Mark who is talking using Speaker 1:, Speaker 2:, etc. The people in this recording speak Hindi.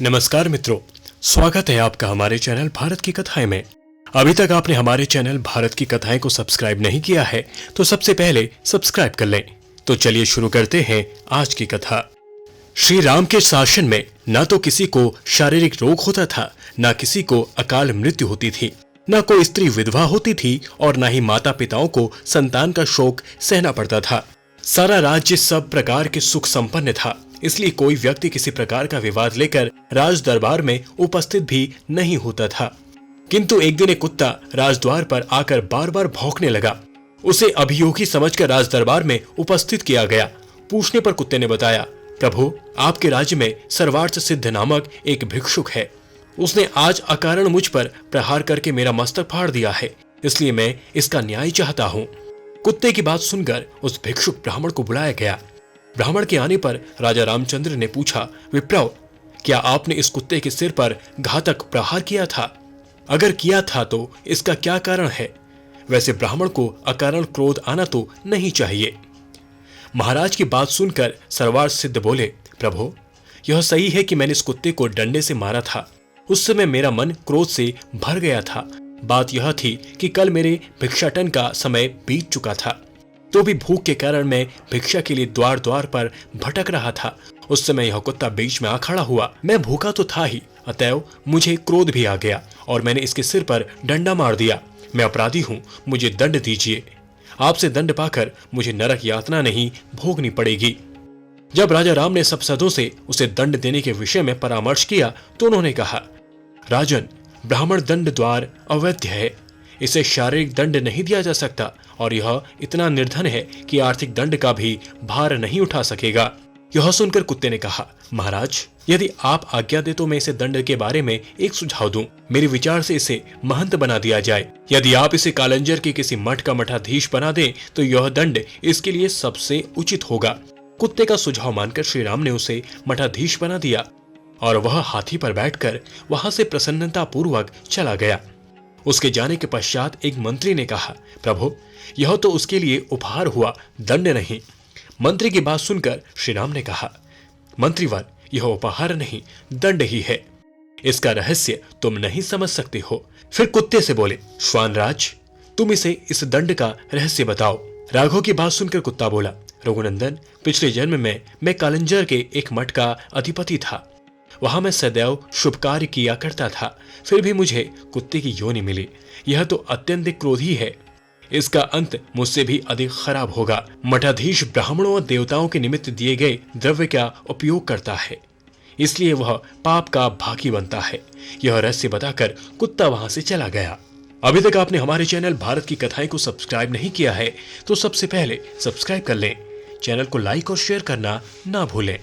Speaker 1: नमस्कार मित्रों, स्वागत है आपका हमारे चैनल भारत की कथाएं में। अभी तक आपने हमारे चैनल भारत की कथाएं को सब्सक्राइब नहीं किया है तो सबसे पहले सब्सक्राइब कर लें। तो चलिए शुरू करते हैं आज की कथा। श्री राम के शासन में न तो किसी को शारीरिक रोग होता था, न किसी को अकाल मृत्यु होती थी, न कोई स्त्री विधवा होती थी और न ही माता पिताओं को संतान का शोक सहना पड़ता था। सारा राज्य सब प्रकार के सुख संपन्न था, इसलिए कोई व्यक्ति किसी प्रकार का विवाद लेकर राज दरबार में उपस्थित भी नहीं होता था। किंतु एक दिन एक कुत्ता राजद्वार पर आकर बार बार भौंकने लगा। उसे अभियोगी समझकर राज दरबार में उपस्थित किया गया। पूछने पर कुत्ते ने बताया, प्रभु, आपके राज्य में सर्वार्थ सिद्ध नामक एक भिक्षुक है। उसने आज अकारण मुझ पर प्रहार करके मेरा मस्तक फाड़ दिया है, इसलिए मैं इसका न्याय चाहता हूँ। कुत्ते की बात सुनकर उस भिक्षुक ब्राह्मण को बुलाया गया। ब्राह्मण के आने पर राजा रामचंद्र ने पूछा, विप्रव, क्या आपने इस कुत्ते के सिर पर घातक प्रहार किया था? अगर किया था तो इसका क्या कारण है? वैसे ब्राह्मण को अकारण क्रोध आना तो नहीं चाहिए। महाराज की बात सुनकर सर्वार्थ सिद्ध बोले, प्रभु, यह सही है कि मैंने इस कुत्ते को डंडे से मारा था। उस समय मेरा मन क्रोध से भर गया था। बात यह थी कि कल मेरे भिक्षाटन का समय बीत चुका था, तो भी भूख के कारण मैं भिक्षा के लिए द्वार द्वार पर भटक रहा था। उस समय यह कुत्ता बीच में आ खड़ा हुआ। मैं भूखा तो था ही, अतएव मुझे क्रोध भी आ गया और मैंने इसके सिर पर डंडा मार दिया। मैं अपराधी हूँ, मुझे दंड दीजिए। आपसे दंड पाकर मुझे नरक यातना नहीं भोगनी पड़ेगी। जब राजा राम ने सभासदों से उसे दंड देने के विषय में परामर्श किया तो उन्होंने कहा, राजन, ब्राह्मण दंड द्वार अवैध है, इसे शारीरिक दंड नहीं दिया जा सकता और यह इतना निर्धन है कि आर्थिक दंड का भी भार नहीं उठा सकेगा। यह सुनकर कुत्ते ने कहा, महाराज, यदि आप आज्ञा दे तो मैं इसे दंड के बारे में एक सुझाव दूं। मेरे विचार से इसे महंत बना दिया जाए। यदि आप इसे कालंजर के किसी मठ का मठाधीश बना दें तो यह दंड इसके लिए सबसे उचित होगा। कुत्ते का सुझाव मानकर श्री राम ने उसे मठाधीश बना दिया और वह हाथी पर बैठकर वहां से प्रसन्नता पूर्वक चला गया। उसके जाने के पश्चात एक मंत्री ने कहा, प्रभु, यह तो उसके लिए उपहार हुआ, दंड नहीं। मंत्री की बात सुनकर श्री राम ने कहा, मंत्रीवर, यह उपहार नहीं, दंड ही है। इसका रहस्य तुम नहीं समझ सकते हो। फिर कुत्ते से बोले, श्वानराज, तुम इसे इस दंड का रहस्य बताओ। राघव की बात सुनकर कुत्ता बोला, रघुनंदन, पिछले जन्म में मैं कालंजर के एक मठ का अधिपति था। वहां मैं सदैव शुभ कार्य किया करता था, फिर भी मुझे कुत्ते की योनि मिली। यह तो अत्यंत क्रोधी है, इसका अंत मुझसे भी अधिक खराब होगा। मठाधीश ब्राह्मणों और देवताओं के निमित्त दिए गए द्रव्य का उपयोग करता है, इसलिए वह पाप का भागी बनता है। यह रहस्य बताकर कुत्ता वहां से चला गया। अभी तक आपने हमारे चैनल भारत की कथाएं को सब्सक्राइब नहीं किया है तो सबसे पहले सब्सक्राइब कर लें। चैनल को लाइक और शेयर करना ना भूलें।